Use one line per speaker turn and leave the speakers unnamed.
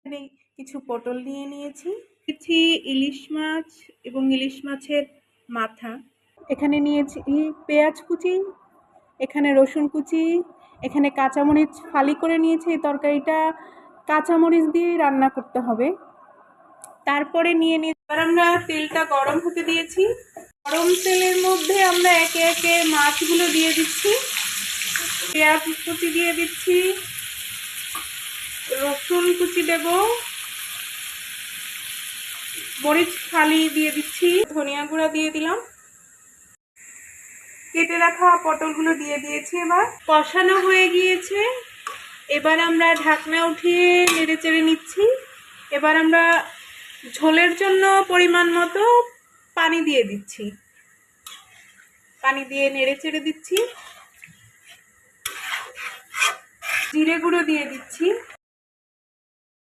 এখানে কিছু পটল নিয়ে নিয়েছি, কিছু ইলিশ মাছ এবং ইলিশ মাছের মাথা। এখানে নিয়েছি পেঁয়াজ কুচি, এখানে রসুন কুচি, এখানে কাঁচামরিচ ফালি করে নিয়েছি। এই তরকারিটা কাঁচামরিচ দিয়ে রান্না করতে হবে। তারপরে নিয়ে নিয়ে এবার আমরা তেলটা গরম হতে দিয়েছি। গরম তেলের মধ্যে আমরা একে একে মাছগুলো দিয়ে দিচ্ছি, পেঁয়াজ কুচি দিয়ে দিচ্ছি, রসুন কুচি দেব, মরিচ ফালি দিয়ে দিচ্ছি, ধনিয়া গুঁড়া দিয়ে দিলাম, কেটে রাখা পটলগুলো দিয়ে দিয়েছি। এবার কষানো হয়ে গিয়েছে, এবার আমরা ঢাকনা উঠিয়ে নেড়ে চেড়ে নিচ্ছি। এবার আমরা ঝোলের জন্য পরিমাণ মতো পানি দিয়ে দিচ্ছি, পানি দিয়ে নেড়ে চেড়ে দিচ্ছি, জিরে গুঁড়ো দিয়ে দিচ্ছি,